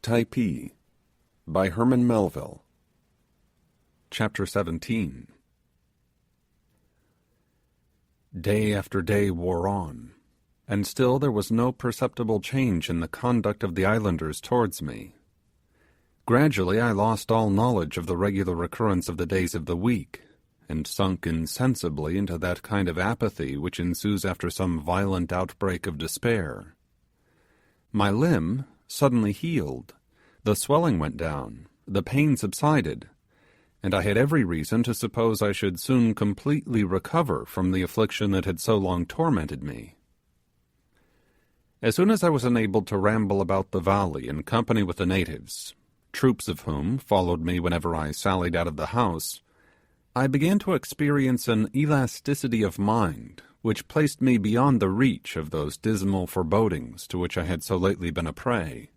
Typee by Herman Melville. Chapter 17. Day after day wore on, and still there was no perceptible change in the conduct of the islanders towards me. Gradually I lost all knowledge of the regular recurrence of the days of the week, and sunk insensibly into that kind of apathy which ensues after some violent outbreak of despair. My limb suddenly healed, the swelling went down, the pain subsided, and I had every reason to suppose I should soon completely recover from the affliction that had so long tormented me. As soon as I was enabled to ramble about the valley in company with the natives, troops of whom followed me whenever I sallied out of the house, I began to experience an elasticity of mind which placed me beyond the reach of those dismal forebodings to which I had so lately been a prey.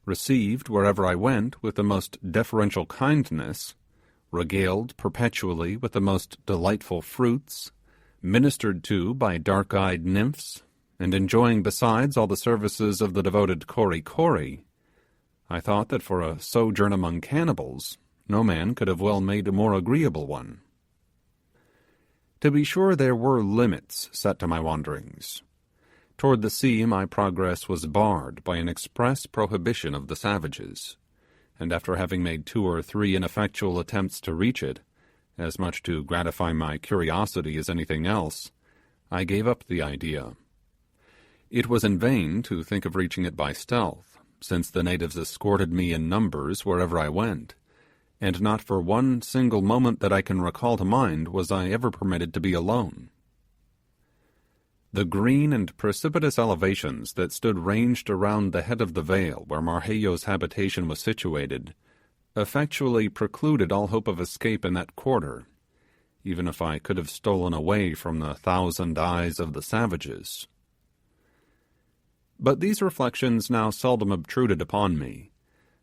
Received wherever I went with the most deferential kindness, regaled perpetually with the most delightful fruits, ministered to by dark-eyed nymphs, and enjoying besides all the services of the devoted Kori, I thought that for a sojourn among cannibals, no man could have well made a more agreeable one. To be sure, there were limits set to my wanderings. Toward the sea my progress was barred by an express prohibition of the savages, and after having made 2 or 3 ineffectual attempts to reach it, as much to gratify my curiosity as anything else, I gave up the idea. It was in vain to think of reaching it by stealth, since the natives escorted me in numbers wherever I went, and not for one single moment that I can recall to mind was I ever permitted to be alone. The green and precipitous elevations that stood ranged around the head of the vale where Marheyo's habitation was situated effectually precluded all hope of escape in that quarter, even if I could have stolen away from the 1,000 eyes of the savages. But these reflections now seldom obtruded upon me.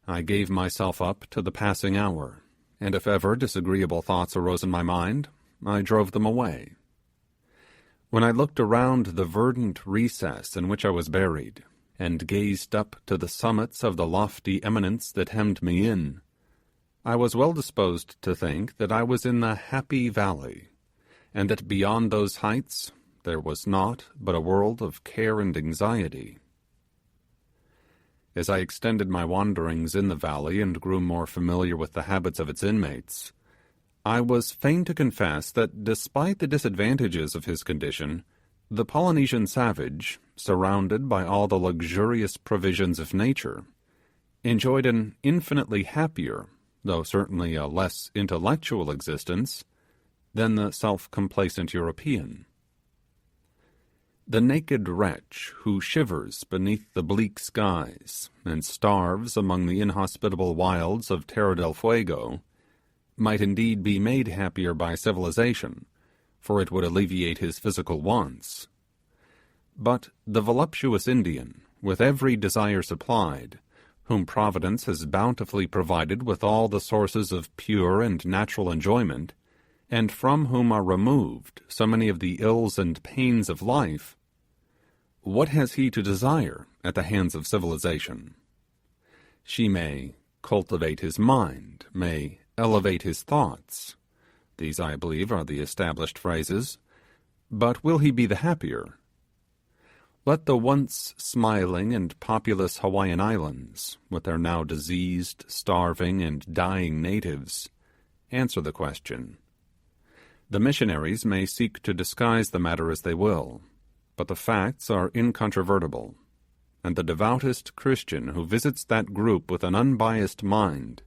I gave myself up to the passing hour, and if ever disagreeable thoughts arose in my mind, I drove them away. When I looked around the verdant recess in which I was buried, and gazed up to the summits of the lofty eminence that hemmed me in, I was well disposed to think that I was in the happy valley, and that beyond those heights there was naught but a world of care and anxiety. As I extended my wanderings in the valley and grew more familiar with the habits of its inmates, I was fain to confess that despite the disadvantages of his condition, the Polynesian savage, surrounded by all the luxurious provisions of nature, enjoyed an infinitely happier, though certainly a less intellectual existence, than the self-complacent European. The naked wretch who shivers beneath the bleak skies and starves among the inhospitable wilds of Terra del Fuego might indeed be made happier by civilization, for it would alleviate his physical wants. But the voluptuous Indian, with every desire supplied, whom Providence has bountifully provided with all the sources of pure and natural enjoyment, and from whom are removed so many of the ills and pains of life, what has he to desire at the hands of civilization? She may cultivate his mind, may elevate his thoughts. These, I believe, are the established phrases. But will he be the happier? Let the once smiling and populous Hawaiian Islands, with their now diseased, starving, and dying natives, answer the question. The missionaries may seek to disguise the matter as they will, but the facts are incontrovertible, and the devoutest Christian who visits that group with an unbiased mind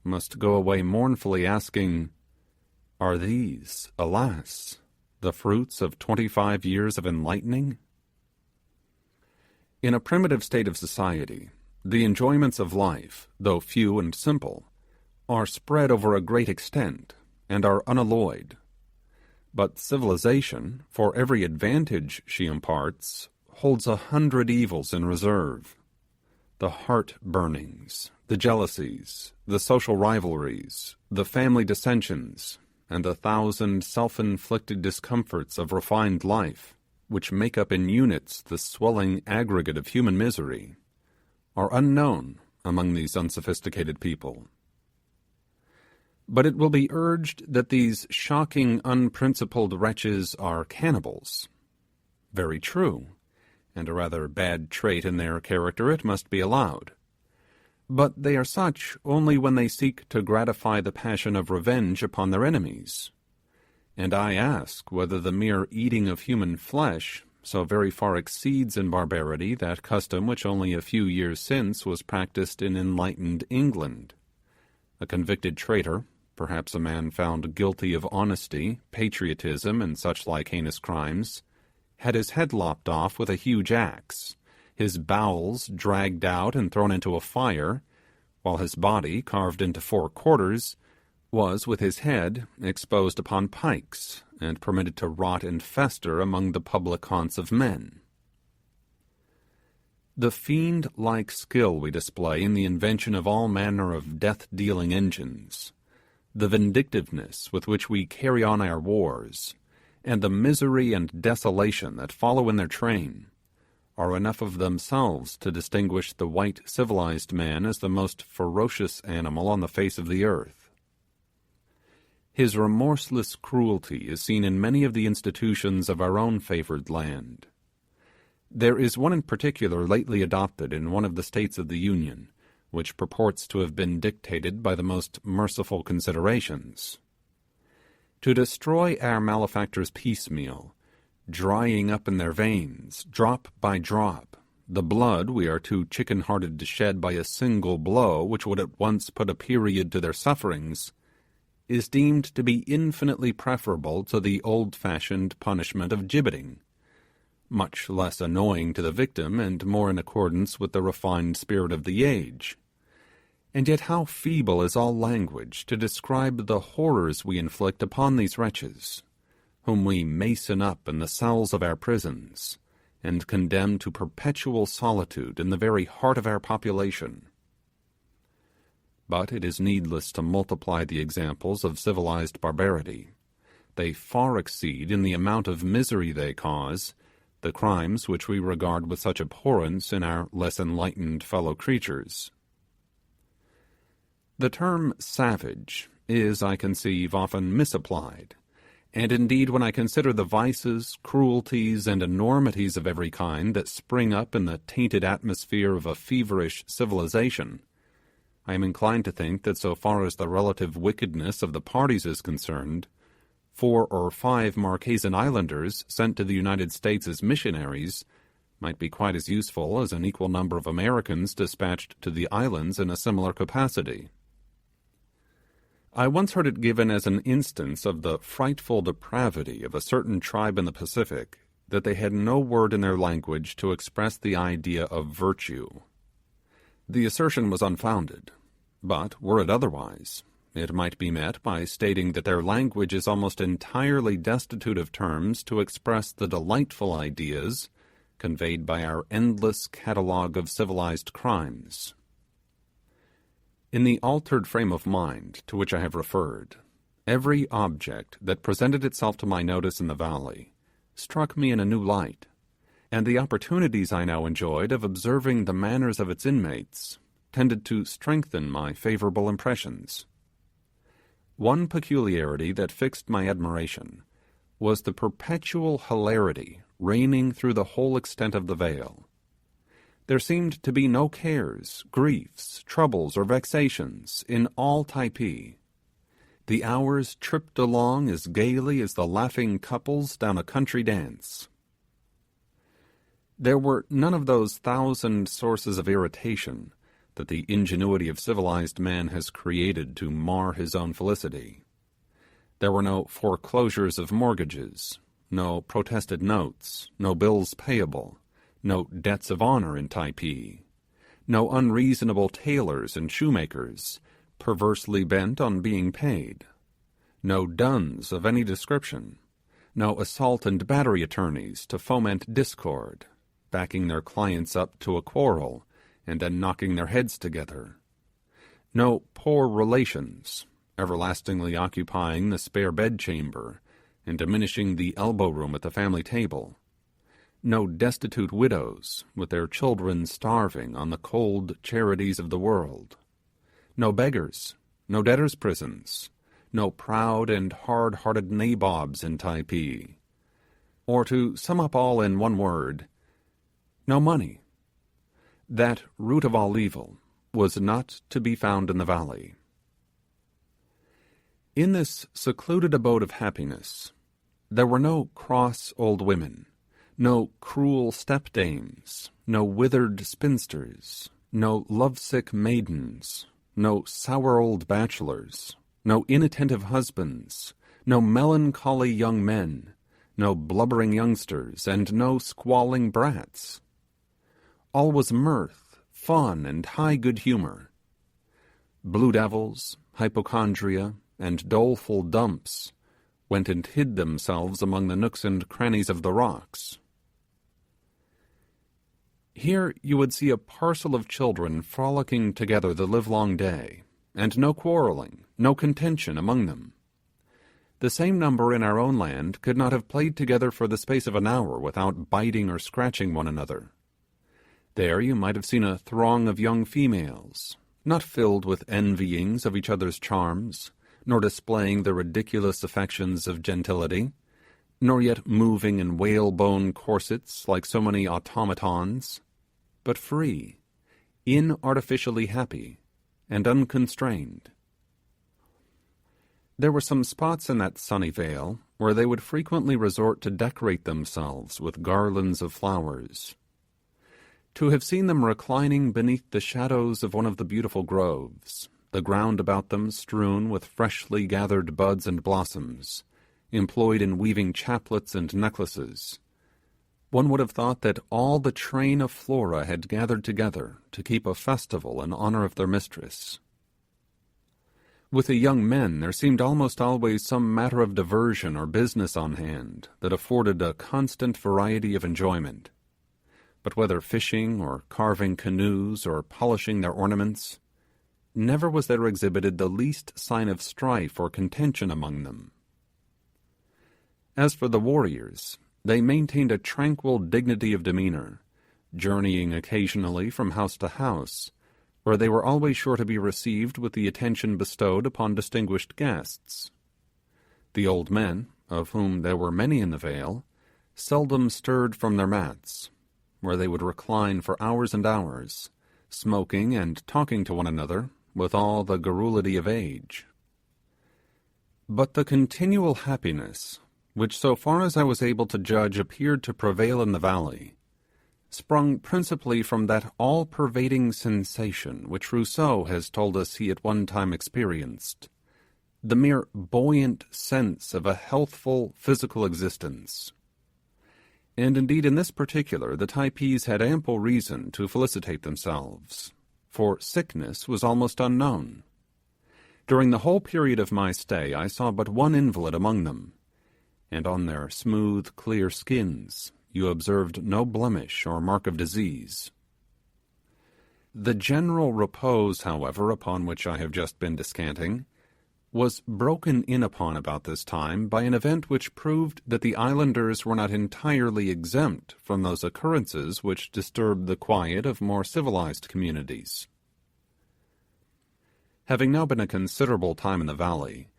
must go away mournfully asking, are these, alas, the fruits of 25 years of enlightening? In a primitive state of society, the enjoyments of life, though few and simple, are spread over a great extent, and are unalloyed. But civilization, for every advantage she imparts, holds 100 evils in reserve. The heart-burnings, the jealousies, the social rivalries, the family dissensions, and the 1,000 self-inflicted discomforts of refined life, which make up in units the swelling aggregate of human misery, are unknown among these unsophisticated people. But it will be urged that these shocking, unprincipled wretches are cannibals. Very true, and a rather bad trait in their character, it must be allowed. But they are such only when they seek to gratify the passion of revenge upon their enemies. And I ask whether the mere eating of human flesh so very far exceeds in barbarity that custom which only a few years since was practiced in enlightened England. A convicted traitor, perhaps a man found guilty of honesty, patriotism, and such like heinous crimes, had his head lopped off with a huge axe, his bowels dragged out and thrown into a fire, while his body, carved into 4 quarters, was with his head exposed upon pikes, and permitted to rot and fester among the public haunts of men. The fiend-like skill we display in the invention of all manner of death-dealing engines, the vindictiveness with which we carry on our wars, and the misery and desolation that follow in their train, are enough of themselves to distinguish the white civilized man as the most ferocious animal on the face of the earth. His remorseless cruelty is seen in many of the institutions of our own favored land. There is one in particular lately adopted in one of the states of the Union, which purports to have been dictated by the most merciful considerations. To destroy our malefactors piecemeal, drying up in their veins, drop by drop, the blood we are too chicken-hearted to shed by a single blow which would at once put a period to their sufferings, is deemed to be infinitely preferable to the old-fashioned punishment of gibbeting, much less annoying to the victim and more in accordance with the refined spirit of the age. And yet how feeble is all language to describe the horrors we inflict upon these wretches, whom we mason up in the cells of our prisons, and condemn to perpetual solitude in the very heart of our population. But it is needless to multiply the examples of civilized barbarity. They far exceed in the amount of misery they cause the crimes which we regard with such abhorrence in our less enlightened fellow creatures. The term savage is, I conceive, often misapplied, and indeed when I consider the vices, cruelties, and enormities of every kind that spring up in the tainted atmosphere of a feverish civilization, I am inclined to think that so far as the relative wickedness of the parties is concerned, 4 or 5 Marquesan Islanders sent to the United States as missionaries might be quite as useful as an equal number of Americans dispatched to the islands in a similar capacity. I once heard it given as an instance of the frightful depravity of a certain tribe in the Pacific that they had no word in their language to express the idea of virtue. The assertion was unfounded, but were it otherwise, it might be met by stating that their language is almost entirely destitute of terms to express the delightful ideas conveyed by our endless catalogue of civilized crimes. In the altered frame of mind to which I have referred, every object that presented itself to my notice in the valley struck me in a new light, and the opportunities I now enjoyed of observing the manners of its inmates tended to strengthen my favourable impressions. One peculiarity that fixed my admiration was the perpetual hilarity reigning through the whole extent of the vale. There seemed to be no cares, griefs, troubles, or vexations in all Typee. The hours tripped along as gaily as the laughing couples down a country dance. There were none of those thousand sources of irritation that the ingenuity of civilized man has created to mar his own felicity. There were no foreclosures of mortgages, no protested notes, no bills payable, no debts of honor in Typee, no unreasonable tailors and shoemakers perversely bent on being paid, no duns of any description, no assault and battery attorneys to foment discord, backing their clients up to a quarrel and then knocking their heads together, no poor relations everlastingly occupying the spare bedchamber and diminishing the elbow room at the family table, no destitute widows with their children starving on the cold charities of the world, no beggars, no debtors' prisons, no proud and hard-hearted nabobs in Typee, or to sum up all in one word, no money. That root of all evil was not to be found in the valley. In this secluded abode of happiness, there were no cross old women, no cruel stepdames, no withered spinsters, no lovesick maidens, no sour old bachelors, no inattentive husbands, no melancholy young men, no blubbering youngsters, and no squalling brats. All was mirth, fun, and high good humour. Blue devils, hypochondria, and doleful dumps went and hid themselves among the nooks and crannies of the rocks. Here you would see a parcel of children frolicking together the livelong day, and no quarrelling, no contention among them. The same number in our own land could not have played together for the space of an hour without biting or scratching one another. There you might have seen a throng of young females, not filled with envyings of each other's charms, nor displaying the ridiculous affections of gentility, nor yet moving in whalebone corsets like so many automatons, but free, inartificially happy, and unconstrained. There were some spots in that sunny vale where they would frequently resort to decorate themselves with garlands of flowers. To have seen them reclining beneath the shadows of one of the beautiful groves, the ground about them strewn with freshly gathered buds and blossoms, employed in weaving chaplets and necklaces, one would have thought that all the train of Flora had gathered together to keep a festival in honour of their mistress. With the young men there seemed almost always some matter of diversion or business on hand that afforded a constant variety of enjoyment. But whether fishing, or carving canoes, or polishing their ornaments, never was there exhibited the least sign of strife or contention among them. As for the warriors, they maintained a tranquil dignity of demeanour, journeying occasionally from house to house, where they were always sure to be received with the attention bestowed upon distinguished guests. The old men, of whom there were many in the vale, seldom stirred from their mats, where they would recline for hours and hours, smoking and talking to one another with all the garrulity of age. But the continual happiness, which so far as I was able to judge appeared to prevail in the valley, sprung principally from that all-pervading sensation which Rousseau has told us he at one time experienced, the mere buoyant sense of a healthful physical existence. And indeed in this particular the Typees had ample reason to felicitate themselves, for sickness was almost unknown. During the whole period of my stay I saw but one invalid among them, and on their smooth clear skins you observed no blemish or mark of disease. The general repose, however, upon which I have just been descanting, was broken in upon about this time by an event which proved that the islanders were not entirely exempt from those occurrences which disturb the quiet of more civilized communities. Having now been a considerable time in the valley,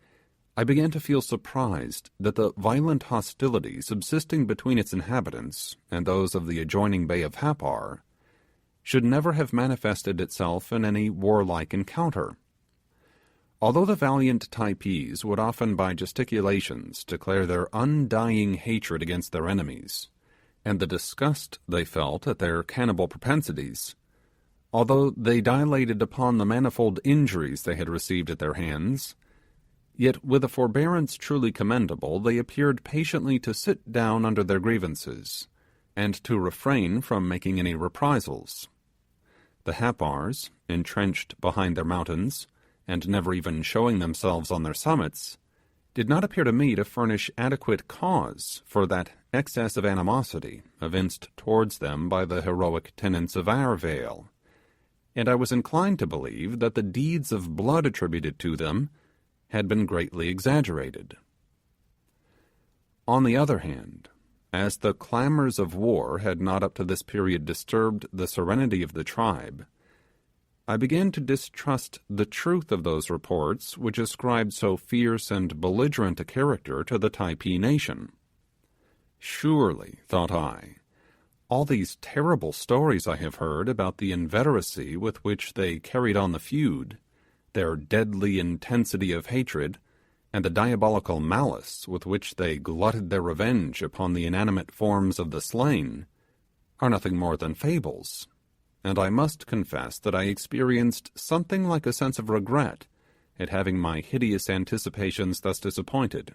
I began to feel surprised that the violent hostility subsisting between its inhabitants and those of the adjoining bay of Happar should never have manifested itself in any warlike encounter. Although the valiant Typees would often by gesticulations declare their undying hatred against their enemies, and the disgust they felt at their cannibal propensities, although they dilated upon the manifold injuries they had received at their hands, yet with a forbearance truly commendable they appeared patiently to sit down under their grievances, and to refrain from making any reprisals. The Happars, entrenched behind their mountains, and never even showing themselves on their summits, did not appear to me to furnish adequate cause for that excess of animosity evinced towards them by the heroic tenants of our vale, and I was inclined to believe that the deeds of blood attributed to them had been greatly exaggerated. On the other hand, As the clamours of war had not up to this period disturbed the serenity of the tribe, I began to distrust the truth of those reports which ascribed so fierce and belligerent a character to the Typee nation. Surely, thought I, all these terrible stories I have heard about the inveteracy with which they carried on the feud, their deadly intensity of hatred, and the diabolical malice with which they glutted their revenge upon the inanimate forms of the slain, are nothing more than fables, and I must confess that I experienced something like a sense of regret at having my hideous anticipations thus disappointed.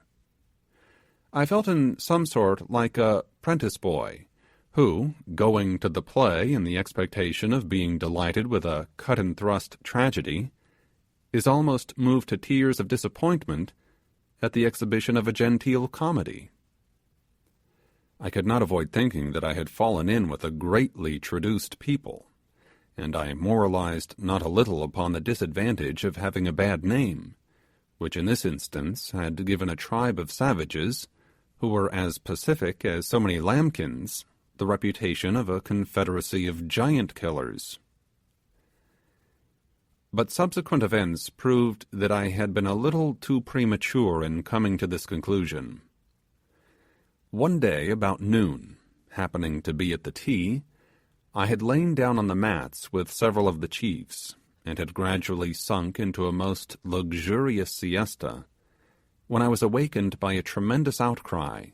I felt in some sort like a prentice boy, who, going to the play in the expectation of being delighted with a cut-and-thrust tragedy, is almost moved to tears of disappointment at the exhibition of a genteel comedy. I could not avoid thinking that I had fallen in with a greatly traduced people, and I moralized not a little upon the disadvantage of having a bad name, which in this instance had given a tribe of savages, who were as pacific as so many lambkins, the reputation of a confederacy of giant killers. But subsequent events proved that I had been a little too premature in coming to this conclusion. One day about noon, happening to be at the tea, I had lain down on the mats with several of the chiefs, and had gradually sunk into a most luxurious siesta, when I was awakened by a tremendous outcry,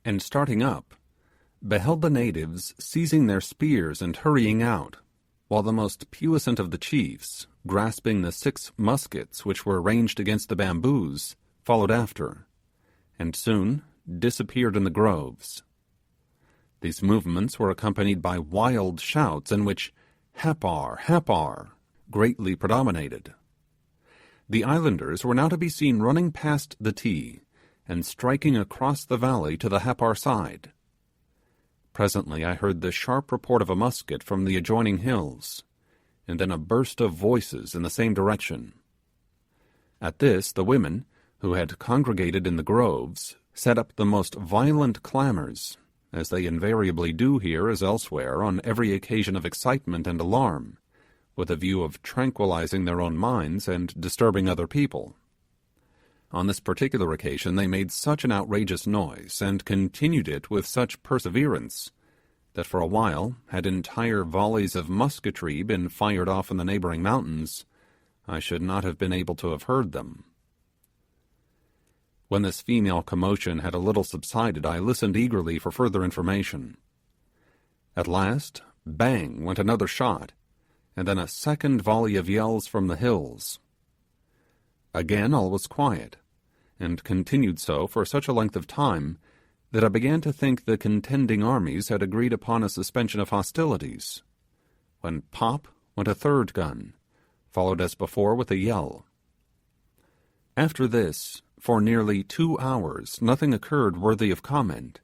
and starting up, beheld the natives seizing their spears and hurrying out, while the most puissant of the chiefs, grasping the 6 muskets which were ranged against the bamboos, followed after, and soon disappeared in the groves. These movements were accompanied by wild shouts in which Happar, Happar greatly predominated. The islanders were now to be seen running past the Ti, and striking across the valley to the Happar side. Presently I heard the sharp report of a musket from the adjoining hills, and then a burst of voices in the same direction. At this the women, who had congregated in the groves, set up the most violent clamours, as they invariably do here as elsewhere on every occasion of excitement and alarm, with a view of tranquilizing their own minds and disturbing other people. On this particular occasion they made such an outrageous noise, and continued it with such perseverance, that for a while, had entire volleys of musketry been fired off in the neighbouring mountains, I should not have been able to have heard them. When this female commotion had a little subsided, I listened eagerly for further information. At last, bang went another shot, and then a second volley of yells from the hills. Again all was quiet, and continued so for such a length of time that I began to think the contending armies had agreed upon a suspension of hostilities, when pop went a third gun, followed as before with a yell. After this, for nearly 2 hours nothing occurred worthy of comment,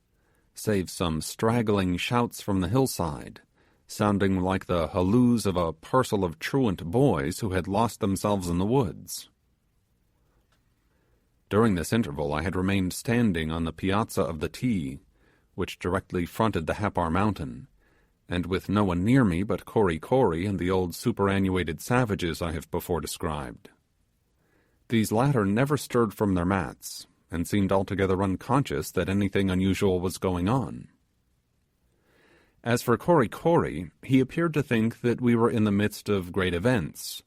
save some straggling shouts from the hillside, sounding like the halloos of a parcel of truant boys who had lost themselves in the woods. During this interval I had remained standing on the piazza of the Ti, which directly fronted the Happar mountain, and with no one near me but Kory Kory and the old superannuated savages I have before described. These latter never stirred from their mats, and seemed altogether unconscious that anything unusual was going on. As for Kory Kory, he appeared to think that we were in the midst of great events,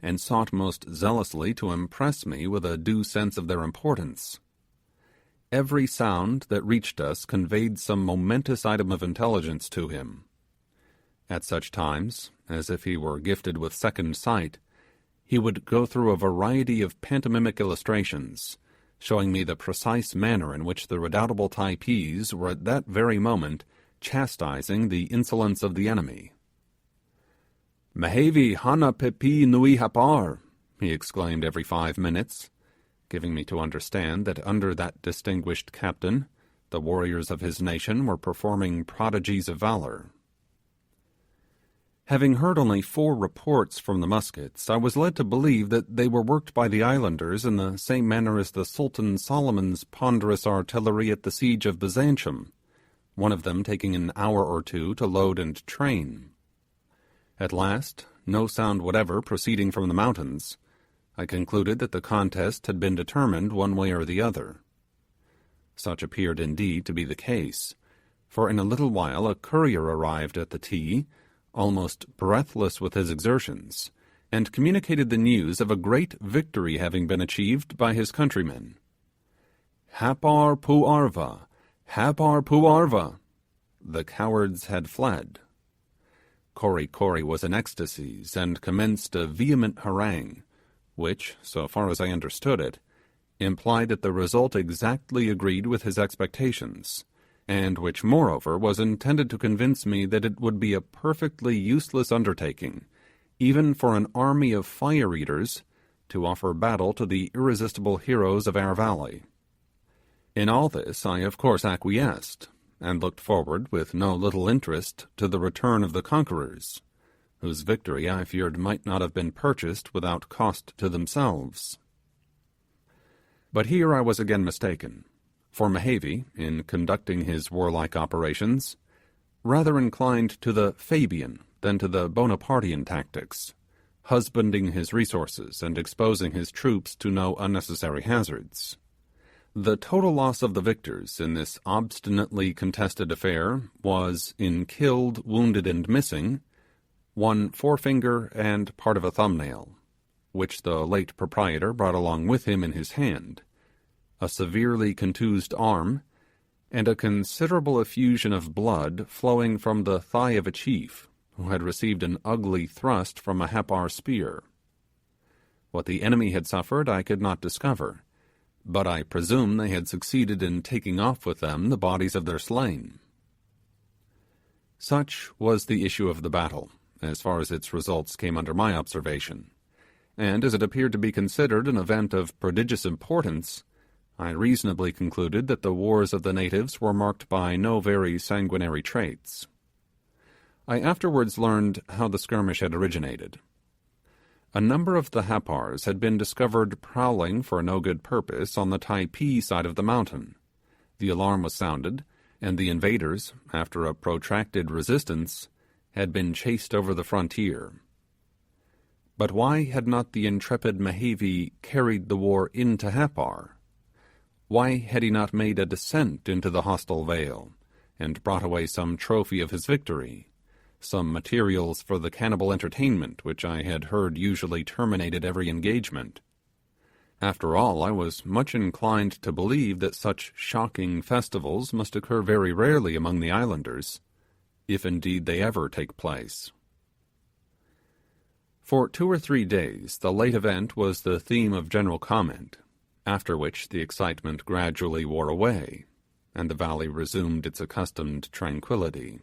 and sought most zealously to impress me with a due sense of their importance. Every sound that reached us conveyed some momentous item of intelligence to him. At such times, as if he were gifted with second sight, he would go through a variety of pantomimic illustrations, showing me the precise manner in which the redoubtable Typees were at that very moment chastising the insolence of the enemy. "Mehevi hana pepi nui Happar," he exclaimed every 5 minutes, giving me to understand that under that distinguished captain the warriors of his nation were performing prodigies of valour. Having heard only 4 reports from the muskets, I was led to believe that they were worked by the islanders in the same manner as the Sultan Solomon's ponderous artillery at the siege of Byzantium, one of them taking an hour or two to load and train. At last, no sound whatever proceeding from the mountains, I concluded that the contest had been determined one way or the other. Such appeared indeed to be the case, for in a little while a courier arrived at the Ty, almost breathless with his exertions, and communicated the news of a great victory having been achieved by his countrymen. Hapar Puarva! Hapar Puarva! The cowards had fled. Kory Kory was in ecstasies, and commenced a vehement harangue, which, so far as I understood it, implied that the result exactly agreed with his expectations, and which moreover was intended to convince me that it would be a perfectly useless undertaking, even for an army of fire-eaters, to offer battle to the irresistible heroes of our valley. In all this I of course acquiesced, and looked forward with no little interest to the return of the conquerors, whose victory I feared might not have been purchased without cost to themselves. But here I was again mistaken, for Mehevi, in conducting his warlike operations, rather inclined to the Fabian than to the Bonapartean tactics, husbanding his resources and exposing his troops to no unnecessary hazards. The total loss of the victors in this obstinately contested affair was, in killed, wounded, and missing, one forefinger and part of a thumbnail, which the late proprietor brought along with him in his hand, a severely contused arm, and a considerable effusion of blood flowing from the thigh of a chief who had received an ugly thrust from a Hapar spear. What the enemy had suffered I could not discover, but I presume they had succeeded in taking off with them the bodies of their slain. Such was the issue of the battle, as far as its results came under my observation, and as it appeared to be considered an event of prodigious importance, I reasonably concluded that the wars of the natives were marked by no very sanguinary traits. I afterwards learned how the skirmish had originated. A number of the Hapars had been discovered prowling for no good purpose on the Typee side of the mountain. The alarm was sounded, and the invaders, after a protracted resistance, had been chased over the frontier. But why had not the intrepid Mehevi carried the war into Hapar? Why had he not made a descent into the hostile vale, and brought away some trophy of his victory, some materials for the cannibal entertainment which I had heard usually terminated every engagement? After all, I was much inclined to believe that such shocking festivals must occur very rarely among the islanders, if indeed they ever take place. For 2 or 3 days the late event was the theme of general comment, after which the excitement gradually wore away, and the valley resumed its accustomed tranquillity.